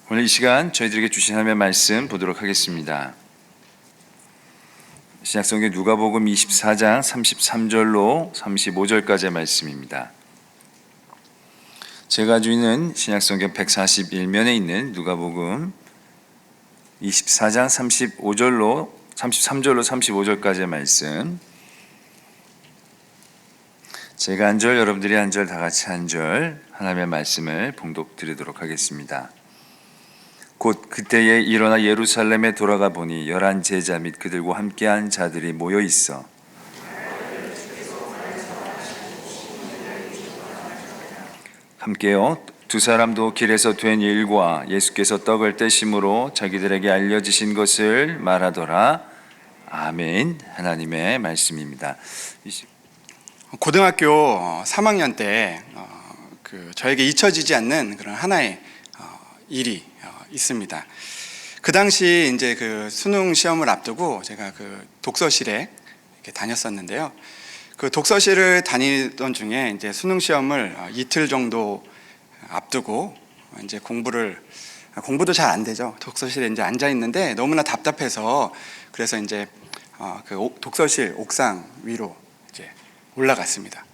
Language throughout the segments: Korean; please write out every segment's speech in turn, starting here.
오늘 이 시간 저희들에게 주신 하나님의 말씀 보도록 하겠습니다. 신약성경 누가복음 24장 33절로 35절까지의 말씀입니다. 제가 가지고 있는 신약성경 141면에 있는 누가복음 24장 33절로 35절까지의 말씀, 제가 한 절, 여러분들이 한 절, 다 같이 한 절 하나님의 말씀을 봉독드리도록 하겠습니다. 곧 그때에 일어나 예루살렘에 돌아가 보니 11 제자 및 그들과 함께한 자들이 모여 있어 함께요 두 사람도 길에서 된 일과 예수께서 떡을 떼심으로 자기들에게 알려지신 것을 말하더라. 아멘. 하나님의 말씀입니다. 고등학교 3학년 때 저에게 잊혀지지 않는 그런 하나의 일이 있습니다. 그 당시 이제 그 수능 시험을 앞두고 제가 그 독서실에 이렇게 다녔었는데요. 그 독서실을 다니던 중에 이제 수능 시험을 이틀 정도 앞두고 이제 공부도 잘 안 되죠. 독서실에 이제 앉아 있는데 너무나 답답해서 그래서 이제 그 독서실 옥상 위로 이제 올라갔습니다.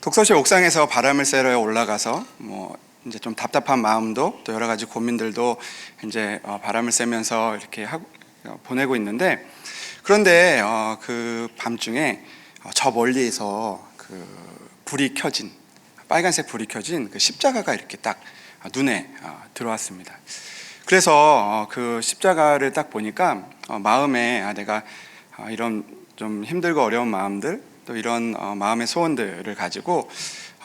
독서실 옥상에서 바람을 쐬러 올라가서 이제 좀 답답한 마음도 또 여러 가지 고민들도 이제 바람을 쐬면서 이렇게 보내고 있는데, 그런데 그 밤중에 저 멀리에서 그 불이 켜진, 빨간색 불이 켜진 그 십자가가 이렇게 딱 눈에 들어왔습니다. 그래서 그 십자가를 딱 보니까 마음에 내가 이런 좀 힘들고 어려운 마음들, 또 이런 마음의 소원들을 가지고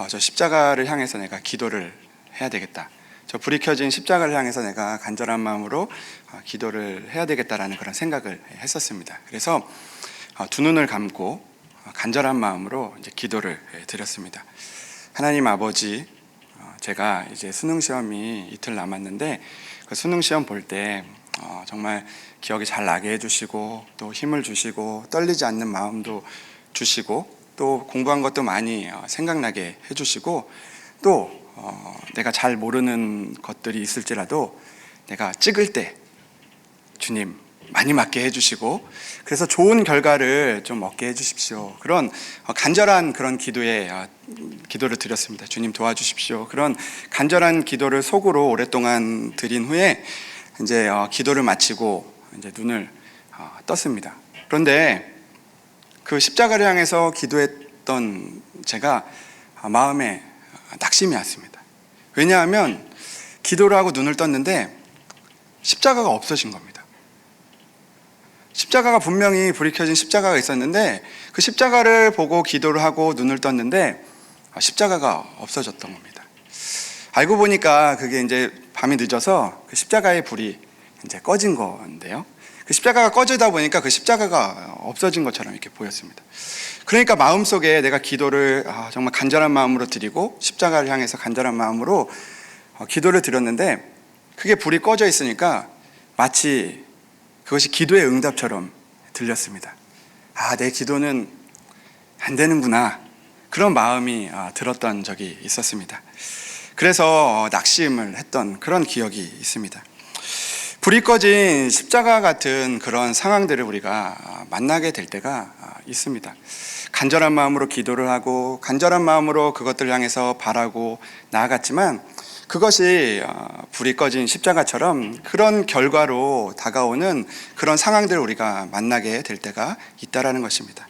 저 십자가를 향해서 내가 기도를 해야 되겠다. 저 불이 켜진 십자가를 향해서 내가 간절한 마음으로 기도를 해야 되겠다라는 그런 생각을 했었습니다. 그래서 두 눈을 감고 간절한 마음으로 이제 기도를 드렸습니다. 하나님 아버지, 제가 이제 수능 시험이 이틀 남았는데 그 수능 시험 볼 때 정말 기억이 잘 나게 해주시고 또 힘을 주시고 떨리지 않는 마음도 주시고 또 공부한 것도 많이 생각나게 해주시고 또 내가 잘 모르는 것들이 있을지라도 내가 찍을 때 주님 많이 맞게 해주시고 그래서 좋은 결과를 좀 얻게 해주십시오. 그런 간절한 그런 기도를 드렸습니다. 주님 도와주십시오. 그런 간절한 기도를 속으로 오랫동안 드린 후에 이제 기도를 마치고 이제 눈을 떴습니다. 그런데 그 십자가를 향해서 기도했던 제가 마음에 낙심이 왔습니다. 왜냐하면 기도를 하고 눈을 떴는데 십자가가 없어진 겁니다. 십자가가 분명히 불이 켜진 십자가가 있었는데 그 십자가를 보고 기도를 하고 눈을 떴는데 십자가가 없어졌던 겁니다. 알고 보니까 그게 이제 밤이 늦어서 그 십자가의 불이 이제 꺼진 건데요. 그 십자가가 꺼지다 보니까 그 십자가가 없어진 것처럼 이렇게 보였습니다. 그러니까 마음속에 내가 기도를 정말 간절한 마음으로 드리고 십자가를 향해서 간절한 마음으로 기도를 드렸는데 그게 불이 꺼져 있으니까 마치 그것이 기도의 응답처럼 들렸습니다. 내 기도는 안 되는구나, 그런 마음이 들었던 적이 있었습니다. 그래서 낙심을 했던 그런 기억이 있습니다. 불이 꺼진 십자가 같은 그런 상황들을 우리가 만나게 될 때가 있습니다. 간절한 마음으로 기도를 하고 간절한 마음으로 그것들을 향해서 바라고 나아갔지만 그것이 불이 꺼진 십자가처럼 그런 결과로 다가오는 그런 상황들을 우리가 만나게 될 때가 있다라는 것입니다.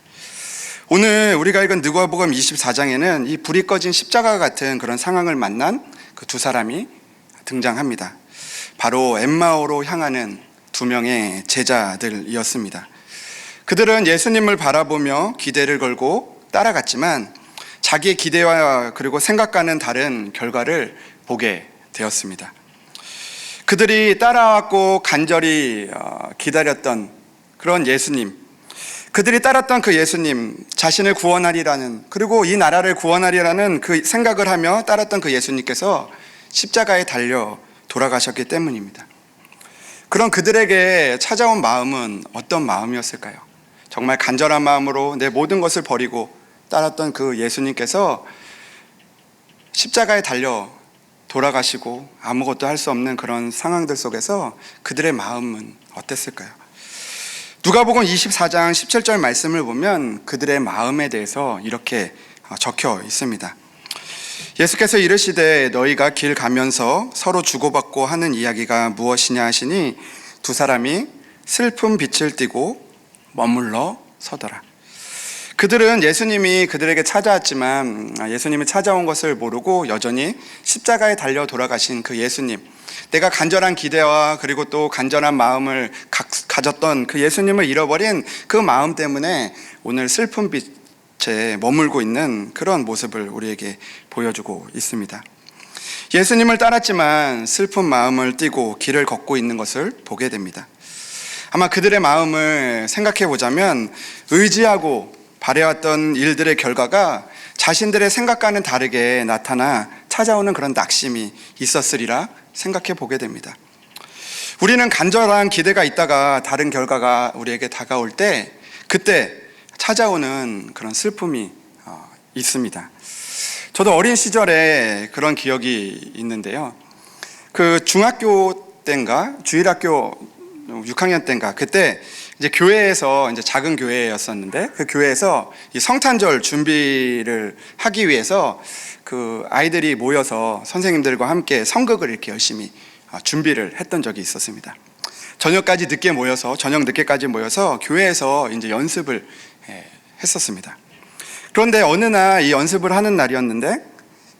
오늘 우리가 읽은 누가복음 24장에는 이 불이 꺼진 십자가 같은 그런 상황을 만난 그 두 사람이 등장합니다. 바로 엠마오로 향하는 두 명의 제자들이었습니다. 그들은 예수님을 바라보며 기대를 걸고 따라갔지만 자기의 기대와 그리고 생각과는 다른 결과를 보게 되었습니다. 그들이 따라왔고 간절히 기다렸던 그런 예수님, 그들이 따랐던 그 예수님, 자신을 구원하리라는, 그리고 이 나라를 구원하리라는 그 생각을 하며 따랐던 그 예수님께서 십자가에 달려 돌아가셨기 때문입니다. 그런 그들에게 찾아온 마음은 어떤 마음이었을까요? 정말 간절한 마음으로 내 모든 것을 버리고 따랐던 그 예수님께서 십자가에 달려 돌아가시고 아무것도 할 수 없는 그런 상황들 속에서 그들의 마음은 어땠을까요? 누가복음 24장 17절 말씀을 보면 그들의 마음에 대해서 이렇게 적혀 있습니다. 예수께서 이르시되 너희가 길 가면서 서로 주고받고 하는 이야기가 무엇이냐 하시니 두 사람이 슬픈 빛을 띠고 머물러 서더라. 그들은 예수님이 그들에게 찾아왔지만 예수님이 찾아온 것을 모르고 여전히 십자가에 달려 돌아가신 그 예수님, 내가 간절한 기대와 그리고 또 간절한 마음을 가졌던 그 예수님을 잃어버린 그 마음 때문에 오늘 슬픈 빛에 머물고 있는 그런 모습을 우리에게 보여주고 있습니다. 예수님을 따랐지만 슬픈 마음을 띠고 길을 걷고 있는 것을 보게 됩니다. 아마 그들의 마음을 생각해 보자면 의지하고 바래왔던 일들의 결과가 자신들의 생각과는 다르게 나타나 찾아오는 그런 낙심이 있었으리라 생각해 보게 됩니다. 우리는 간절한 기대가 있다가 다른 결과가 우리에게 다가올 때 그때 찾아오는 그런 슬픔이 있습니다. 저도 어린 시절에 그런 기억이 있는데요. 그 중학교 때인가 주일학교 6학년 때인가 그때 이제 교회에서 이제 작은 교회였었는데 그 교회에서 이 성탄절 준비를 하기 위해서 그 아이들이 모여서 선생님들과 함께 성극을 이렇게 열심히 준비를 했던 적이 있었습니다. 저녁 늦게까지 모여서 교회에서 이제 연습을 했었습니다. 그런데 어느 날 이 연습을 하는 날이었는데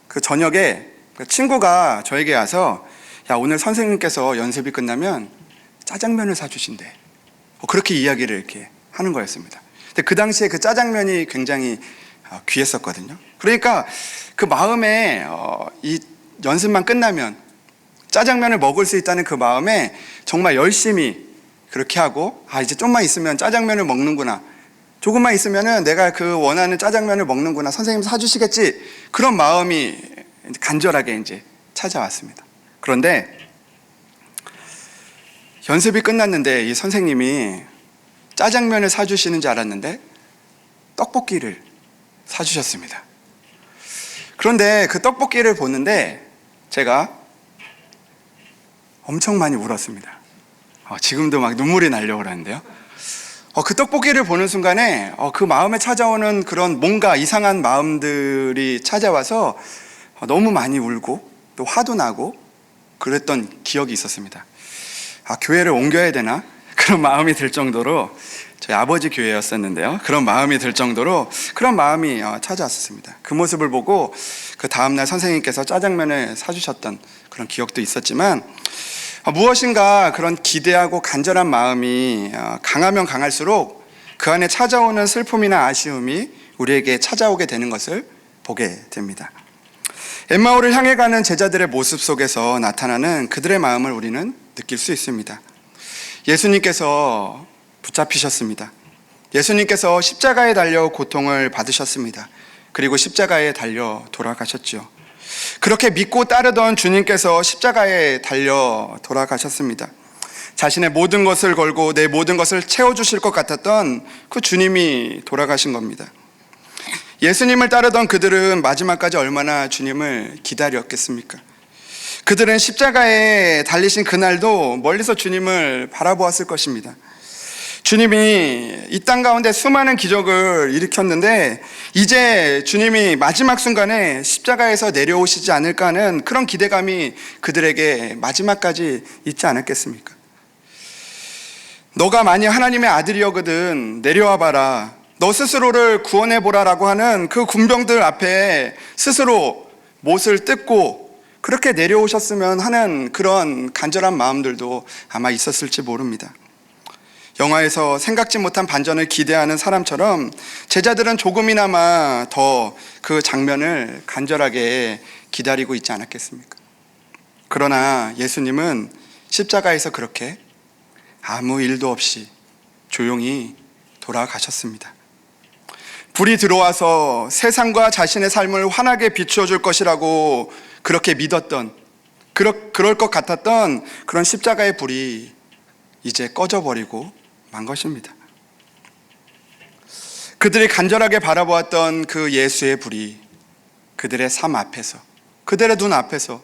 그 저녁에 그 친구가 저에게 와서 야, 오늘 선생님께서 연습이 끝나면 짜장면을 사주신대. 그렇게 이야기를 이렇게 하는 거였습니다. 근데 그 당시에 그 짜장면이 굉장히 귀했었거든요. 그러니까 그 마음에 이 연습만 끝나면 짜장면을 먹을 수 있다는 그 마음에 정말 열심히 그렇게 하고 이제 좀만 있으면 짜장면을 먹는구나. 조금만 있으면은 내가 그 원하는 짜장면을 먹는구나. 선생님 사주시겠지. 그런 마음이 간절하게 이제 찾아왔습니다. 그런데 연습이 끝났는데 이 선생님이 짜장면을 사주시는 줄 알았는데 떡볶이를 사주셨습니다. 그런데 그 떡볶이를 보는데 제가 엄청 많이 울었습니다. 지금도 막 눈물이 나려고 그러는데요. 그 떡볶이를 보는 순간에 그 마음에 찾아오는 그런 뭔가 이상한 마음들이 찾아와서 너무 많이 울고 또 화도 나고 그랬던 기억이 있었습니다. 교회를 옮겨야 되나? 그런 마음이 들 정도로 저희 아버지 교회였었는데요. 그런 마음이 들 정도로 그런 마음이 찾아왔었습니다. 그 모습을 보고 그 다음날 선생님께서 짜장면을 사주셨던 그런 기억도 있었지만 무엇인가 그런 기대하고 간절한 마음이 강하면 강할수록 그 안에 찾아오는 슬픔이나 아쉬움이 우리에게 찾아오게 되는 것을 보게 됩니다. 엠마오를 향해 가는 제자들의 모습 속에서 나타나는 그들의 마음을 우리는 느낄 수 있습니다. 예수님께서 붙잡히셨습니다. 예수님께서 십자가에 달려 고통을 받으셨습니다. 그리고 십자가에 달려 돌아가셨죠. 그렇게 믿고 따르던 주님께서 십자가에 달려 돌아가셨습니다. 자신의 모든 것을 걸고 내 모든 것을 채워주실 것 같았던 그 주님이 돌아가신 겁니다. 예수님을 따르던 그들은 마지막까지 얼마나 주님을 기다렸겠습니까? 그들은 십자가에 달리신 그날도 멀리서 주님을 바라보았을 것입니다. 주님이 이 땅 가운데 수많은 기적을 일으켰는데 이제 주님이 마지막 순간에 십자가에서 내려오시지 않을까 하는 그런 기대감이 그들에게 마지막까지 있지 않았겠습니까? 너가 만약 하나님의 아들이었거든 내려와 봐라. 너 스스로를 구원해 보라라고 하는 그 군병들 앞에 스스로 못을 뜯고 그렇게 내려오셨으면 하는 그런 간절한 마음들도 아마 있었을지 모릅니다. 영화에서 생각지 못한 반전을 기대하는 사람처럼 제자들은 조금이나마 더 그 장면을 간절하게 기다리고 있지 않았겠습니까? 그러나 예수님은 십자가에서 그렇게 아무 일도 없이 조용히 돌아가셨습니다. 불이 들어와서 세상과 자신의 삶을 환하게 비추어 줄 것이라고 그렇게 믿었던, 그럴 것 같았던 그런 십자가의 불이 이제 꺼져버리고 만 것입니다. 그들이 간절하게 바라보았던 그 예수의 불이 그들의 삶 앞에서, 그들의 눈 앞에서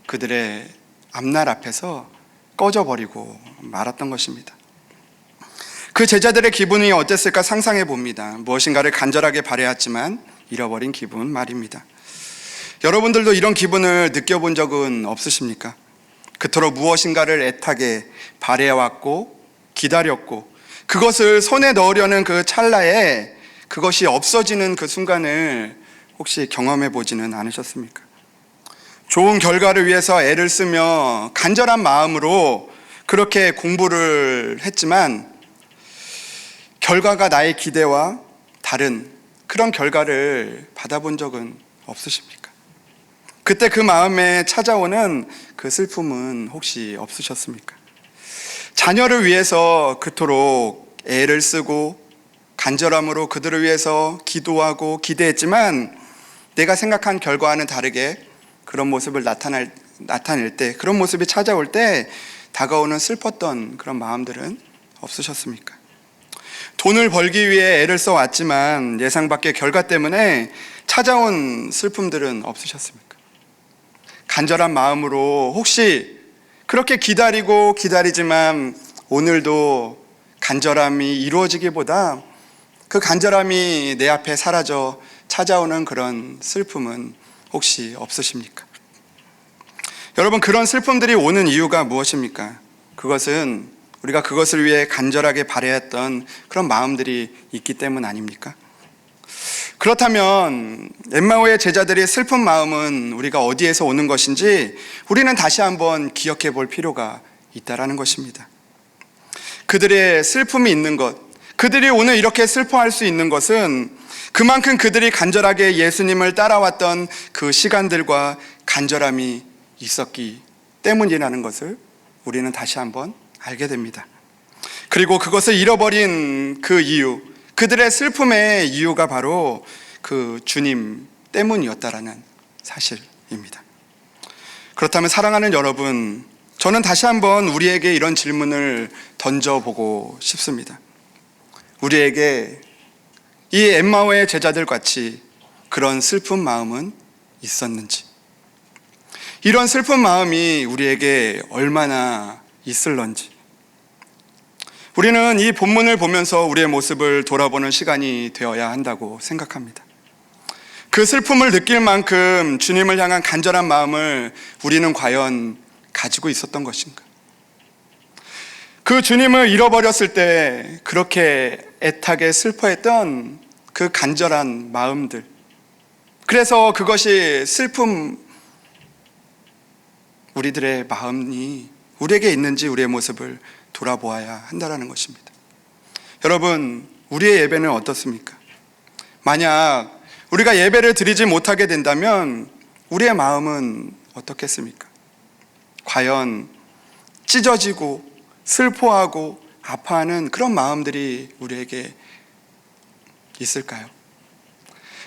그들의 앞날 앞에서 꺼져버리고 말았던 것입니다. 그 제자들의 기분이 어땠을까 상상해 봅니다. 무엇인가를 간절하게 바라였지만 잃어버린 기분 말입니다. 여러분들도 이런 기분을 느껴본 적은 없으십니까? 그토록 무엇인가를 애타게 바라왔고 기다렸고 그것을 손에 넣으려는 그 찰나에 그것이 없어지는 그 순간을 혹시 경험해 보지는 않으셨습니까? 좋은 결과를 위해서 애를 쓰며 간절한 마음으로 그렇게 공부를 했지만 결과가 나의 기대와 다른 그런 결과를 받아본 적은 없으십니까? 그때 그 마음에 찾아오는 그 슬픔은 혹시 없으셨습니까? 자녀를 위해서 그토록 애를 쓰고 간절함으로 그들을 위해서 기도하고 기대했지만 내가 생각한 결과와는 다르게 그런 모습을 나타낼 때, 그런 모습이 찾아올 때 다가오는 슬펐던 그런 마음들은 없으셨습니까? 돈을 벌기 위해 애를 써왔지만 예상 밖의 결과 때문에 찾아온 슬픔들은 없으셨습니까? 간절한 마음으로 혹시 그렇게 기다리고 기다리지만 오늘도 간절함이 이루어지기보다 그 간절함이 내 앞에 사라져 찾아오는 그런 슬픔은 혹시 없으십니까? 여러분, 그런 슬픔들이 오는 이유가 무엇입니까? 그것은 우리가 그것을 위해 간절하게 바라였던 그런 마음들이 있기 때문 아닙니까? 그렇다면 엠마오의 제자들의 슬픈 마음은 우리가 어디에서 오는 것인지 우리는 다시 한번 기억해 볼 필요가 있다라는 것입니다. 그들의 슬픔이 있는 것, 그들이 오늘 이렇게 슬퍼할 수 있는 것은 그만큼 그들이 간절하게 예수님을 따라왔던 그 시간들과 간절함이 있었기 때문이라는 것을 우리는 다시 한번 알게 됩니다. 그리고 그것을 잃어버린 그 이유, 그들의 슬픔의 이유가 바로 그 주님 때문이었다라는 사실입니다. 그렇다면 사랑하는 여러분, 저는 다시 한번 우리에게 이런 질문을 던져보고 싶습니다. 우리에게 이 엠마오의 제자들 같이 그런 슬픈 마음은 있었는지, 이런 슬픈 마음이 우리에게 얼마나 있을런지, 우리는 이 본문을 보면서 우리의 모습을 돌아보는 시간이 되어야 한다고 생각합니다. 그 슬픔을 느낄 만큼 주님을 향한 간절한 마음을 우리는 과연 가지고 있었던 것인가? 그 주님을 잃어버렸을 때 그렇게 애타게 슬퍼했던 그 간절한 마음들, 그래서 그것이 슬픔, 우리들의 마음이 우리에게 있는지 우리의 모습을 돌아보아야 한다는 것입니다. 여러분, 우리의 예배는 어떻습니까? 만약 우리가 예배를 드리지 못하게 된다면 우리의 마음은 어떻겠습니까? 과연 찢어지고 슬퍼하고 아파하는 그런 마음들이 우리에게 있을까요?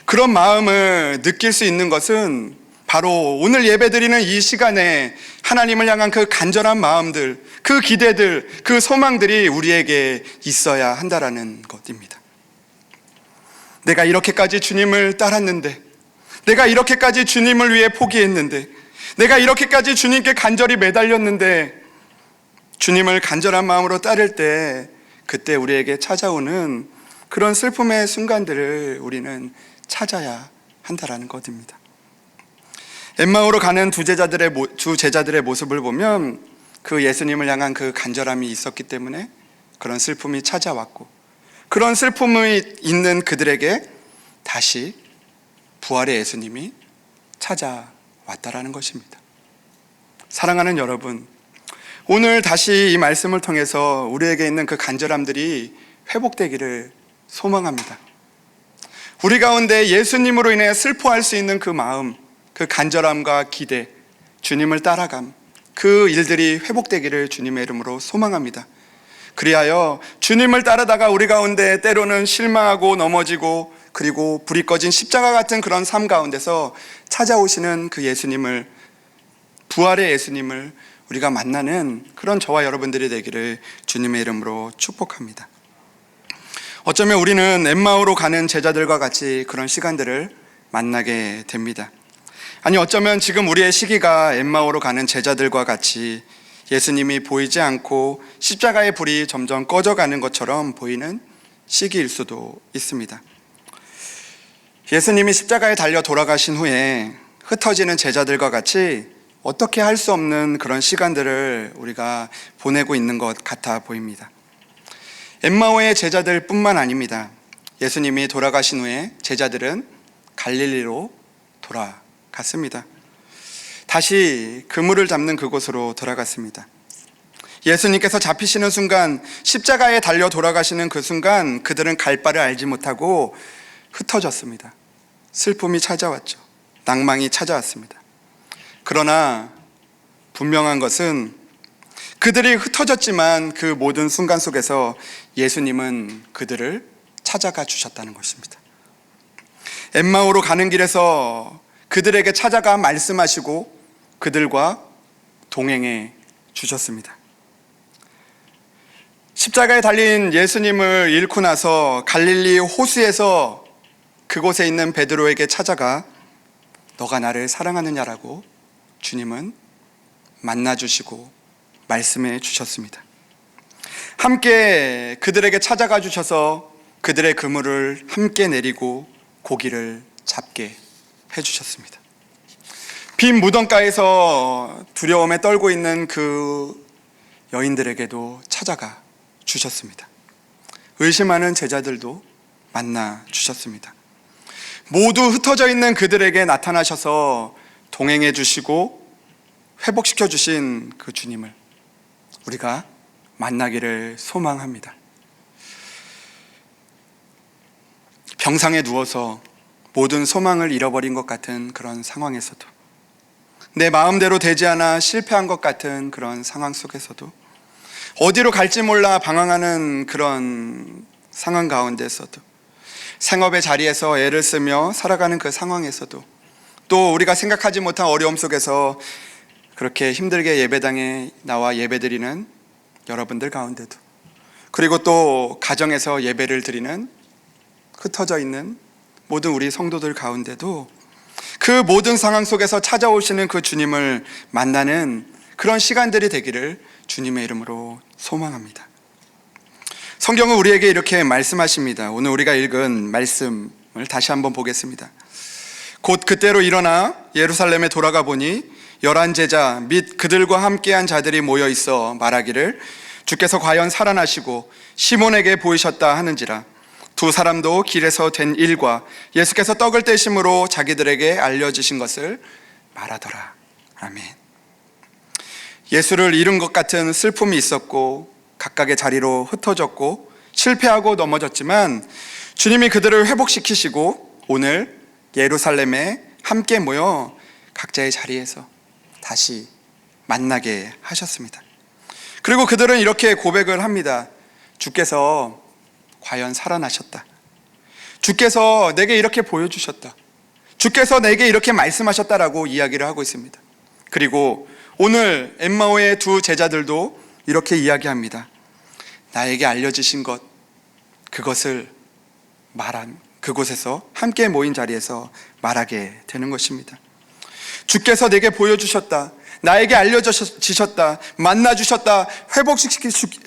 그런 마음을 느낄 수 있는 것은 바로 오늘 예배드리는 이 시간에 하나님을 향한 그 간절한 마음들, 그 기대들, 그 소망들이 우리에게 있어야 한다라는 것입니다. 내가 이렇게까지 주님을 따랐는데, 내가 이렇게까지 주님을 위해 포기했는데, 내가 이렇게까지 주님께 간절히 매달렸는데, 주님을 간절한 마음으로 따를 때 그때 우리에게 찾아오는 그런 슬픔의 순간들을 우리는 찾아야 한다라는 것입니다. 엠마오로 가는 두 제자들의 모습을 보면 그 예수님을 향한 그 간절함이 있었기 때문에 그런 슬픔이 찾아왔고, 그런 슬픔이 있는 그들에게 다시 부활의 예수님이 찾아왔다라는 것입니다. 사랑하는 여러분, 오늘 다시 이 말씀을 통해서 우리에게 있는 그 간절함들이 회복되기를 소망합니다. 우리 가운데 예수님으로 인해 슬퍼할 수 있는 그 마음, 그 간절함과 기대, 주님을 따라감, 그 일들이 회복되기를 주님의 이름으로 소망합니다. 그리하여 주님을 따르다가 우리 가운데 때로는 실망하고 넘어지고 그리고 불이 꺼진 십자가 같은 그런 삶 가운데서 찾아오시는 그 예수님을, 부활의 예수님을 우리가 만나는 그런 저와 여러분들이 되기를 주님의 이름으로 축복합니다. 어쩌면 우리는 엠마오로 가는 제자들과 같이 그런 시간들을 만나게 됩니다. 아니 어쩌면 지금 우리의 시기가 엠마오로 가는 제자들과 같이 예수님이 보이지 않고 십자가의 불이 점점 꺼져가는 것처럼 보이는 시기일 수도 있습니다. 예수님이 십자가에 달려 돌아가신 후에 흩어지는 제자들과 같이 어떻게 할 수 없는 그런 시간들을 우리가 보내고 있는 것 같아 보입니다. 엠마오의 제자들 뿐만 아닙니다. 예수님이 돌아가신 후에 제자들은 갈릴리로 돌아갔습니다. 다시 그물을 잡는 그곳으로 돌아갔습니다. 예수님께서 잡히시는 순간, 십자가에 달려 돌아가시는 그 순간 그들은 갈 바를 알지 못하고 흩어졌습니다. 슬픔이 찾아왔죠. 낭망이 찾아왔습니다. 그러나 분명한 것은 그들이 흩어졌지만 그 모든 순간 속에서 예수님은 그들을 찾아가 주셨다는 것입니다. 엠마오로 가는 길에서 그들에게 찾아가 말씀하시고 그들과 동행해 주셨습니다. 십자가에 달린 예수님을 잃고 나서 갈릴리 호수에서 그곳에 있는 베드로에게 찾아가 너가 나를 사랑하느냐라고 주님은 만나주시고 말씀해 주셨습니다. 함께 그들에게 찾아가 주셔서 그들의 그물을 함께 내리고 고기를 잡게 해주셨습니다. 빈 무덤가에서 두려움에 떨고 있는 그 여인들에게도 찾아가 주셨습니다. 의심하는 제자들도 만나 주셨습니다. 모두 흩어져 있는 그들에게 나타나셔서 동행해 주시고 회복시켜 주신 그 주님을 우리가 만나기를 소망합니다. 병상에 누워서 모든 소망을 잃어버린 것 같은 그런 상황에서도, 내 마음대로 되지 않아 실패한 것 같은 그런 상황 속에서도, 어디로 갈지 몰라 방황하는 그런 상황 가운데서도, 생업의 자리에서 애를 쓰며 살아가는 그 상황에서도, 또 우리가 생각하지 못한 어려움 속에서 그렇게 힘들게 예배당에 나와 예배드리는 여러분들 가운데도, 그리고 또 가정에서 예배를 드리는 흩어져 있는 모든 우리 성도들 가운데도 그 모든 상황 속에서 찾아오시는 그 주님을 만나는 그런 시간들이 되기를 주님의 이름으로 소망합니다. 성경은 우리에게 이렇게 말씀하십니다. 오늘 우리가 읽은 말씀을 다시 한번 보겠습니다. 곧 그때로 일어나 예루살렘에 돌아가 보니 11 제자 및 그들과 함께한 자들이 모여 있어 말하기를 주께서 과연 살아나시고 시몬에게 보이셨다 하는지라. 두 사람도 길에서 된 일과 예수께서 떡을 떼심으로 자기들에게 알려주신 것을 말하더라. 아멘. 예수를 잃은 것 같은 슬픔이 있었고 각각의 자리로 흩어졌고 실패하고 넘어졌지만 주님이 그들을 회복시키시고 오늘 예루살렘에 함께 모여 각자의 자리에서 다시 만나게 하셨습니다. 그리고 그들은 이렇게 고백을 합니다. 주께서 과연 살아나셨다. 주께서 내게 이렇게 보여주셨다. 주께서 내게 이렇게 말씀하셨다라고 이야기를 하고 있습니다. 그리고 오늘 엠마오의 두 제자들도 이렇게 이야기합니다. 나에게 알려주신 것, 그것을 말한 그곳에서 함께 모인 자리에서 말하게 되는 것입니다. 주께서 내게 보여주셨다. 나에게 알려주셨다. 만나주셨다.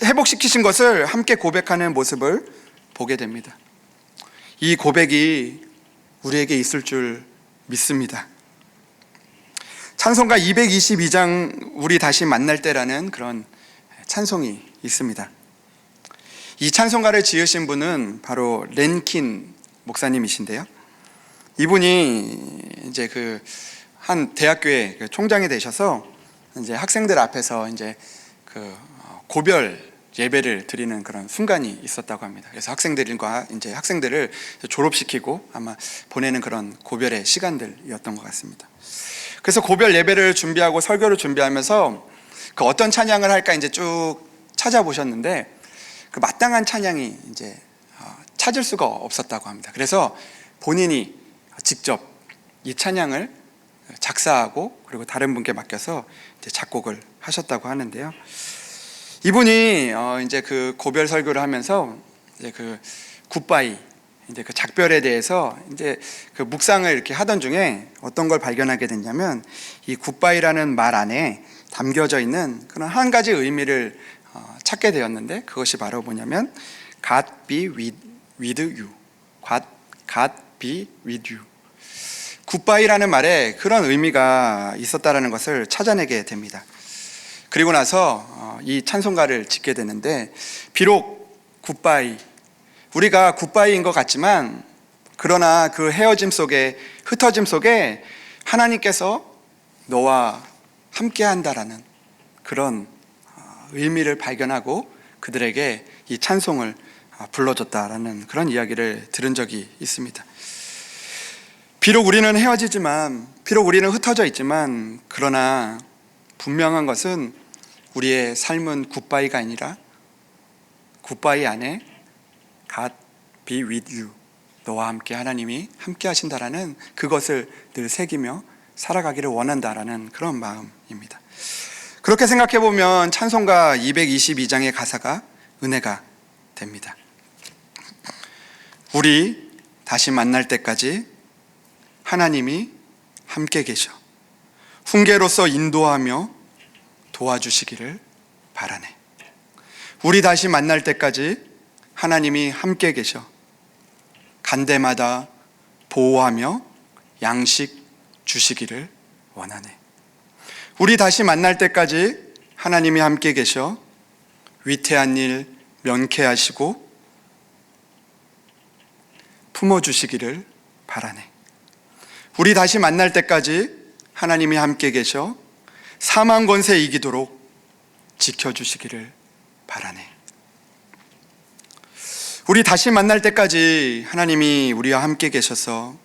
회복시키신 것을 함께 고백하는 모습을 보게 됩니다. 이 고백이 우리에게 있을 줄 믿습니다. 찬송가 222장 우리 다시 만날 때라는 그런 찬송이 있습니다. 이 찬송가를 지으신 분은 바로 렌킨 목사님이신데요. 이분이 이제 한 대학교의 총장이 되셔서 이제 학생들 앞에서 이제 고별 예배를 드리는 그런 순간이 있었다고 합니다. 그래서 학생들을 졸업시키고 아마 보내는 그런 고별의 시간들이었던 것 같습니다. 그래서 고별 예배를 준비하고 설교를 준비하면서 그 어떤 찬양을 할까 이제 쭉 찾아보셨는데 그 마땅한 찬양이 이제 찾을 수가 없었다고 합니다. 그래서 본인이 직접 이 찬양을 작사하고 그리고 다른 분께 맡겨서 이제 작곡을 하셨다고 하는데요. 이분이 이제 그 고별 설교를 하면서 이제 그 굿바이 이제 그 작별에 대해서 이제 그 묵상을 이렇게 하던 중에 어떤 걸 발견하게 됐냐면, 이 굿바이라는 말 안에 담겨져 있는 그런 한 가지 의미를 찾게 되었는데, 그것이 바로 뭐냐면 God be with you. God be with you. 굿바이라는 말에 그런 의미가 있었다라는 것을 찾아내게 됩니다. 그리고 나서 이 찬송가를 짓게 되는데, 비록 굿바이, 우리가 굿바이인 것 같지만, 그러나 그 헤어짐 속에, 흩어짐 속에 하나님께서 너와 함께 한다라는 그런 의미를 발견하고 그들에게 이 찬송을 불러줬다라는 그런 이야기를 들은 적이 있습니다. 비록 우리는 헤어지지만, 비록 우리는 흩어져 있지만, 그러나 분명한 것은 우리의 삶은 굿바이가 아니라 굿바이 안에 God be with you, 너와 함께 하나님이 함께 하신다라는 그것을 늘 새기며 살아가기를 원한다라는 그런 마음입니다. 그렇게 생각해 보면 찬송가 222장의 가사가 은혜가 됩니다. 우리 다시 만날 때까지 하나님이 함께 계셔 훈계로서 인도하며 도와주시기를 바라네. 우리 다시 만날 때까지 하나님이 함께 계셔 간 데마다 보호하며 양식 주시기를 원하네. 우리 다시 만날 때까지 하나님이 함께 계셔 위태한 일 면케하시고 품어주시기를 바라네. 우리 다시 만날 때까지 하나님이 함께 계셔 사망 권세 이기도록 지켜주시기를 바라네. 우리 다시 만날 때까지 하나님이 우리와 함께 계셔서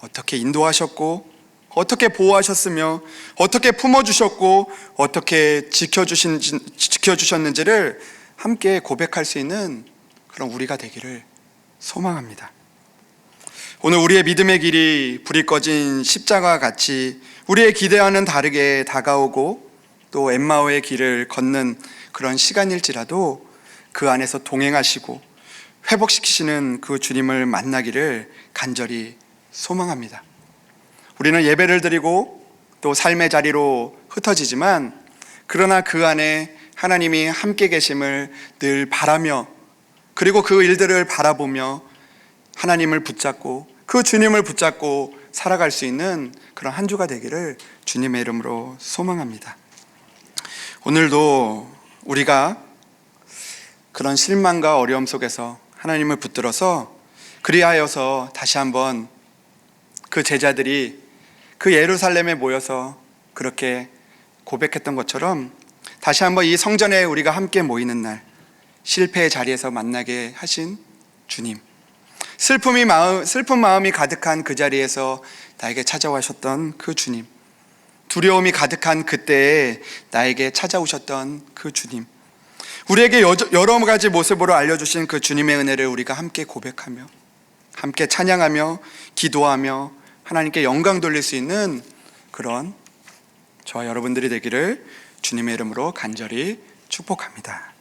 어떻게 인도하셨고, 어떻게 보호하셨으며, 어떻게 품어주셨고, 어떻게 지켜주셨는지를 함께 고백할 수 있는 그런 우리가 되기를 소망합니다. 오늘 우리의 믿음의 길이 불이 꺼진 십자가와 같이 우리의 기대와는 다르게 다가오고, 또 엠마오의 길을 걷는 그런 시간일지라도 그 안에서 동행하시고 회복시키시는 그 주님을 만나기를 간절히 소망합니다. 우리는 예배를 드리고 또 삶의 자리로 흩어지지만, 그러나 그 안에 하나님이 함께 계심을 늘 바라며, 그리고 그 일들을 바라보며 하나님을 붙잡고 그 주님을 붙잡고 살아갈 수 있는 그런 한 주가 되기를 주님의 이름으로 소망합니다. 오늘도 우리가 그런 실망과 어려움 속에서 하나님을 붙들어서, 그리하여서 다시 한번 그 제자들이 그 예루살렘에 모여서 그렇게 고백했던 것처럼 다시 한번 이 성전에 우리가 함께 모이는 날, 실패의 자리에서 만나게 하신 주님, 슬픈 마음이 가득한 그 자리에서 나에게 찾아오셨던 그 주님, 두려움이 가득한 그때에 나에게 찾아오셨던 그 주님, 우리에게 여러 가지 모습으로 알려주신 그 주님의 은혜를 우리가 함께 고백하며 함께 찬양하며 기도하며 하나님께 영광 돌릴 수 있는 그런 저와 여러분들이 되기를 주님의 이름으로 간절히 축복합니다.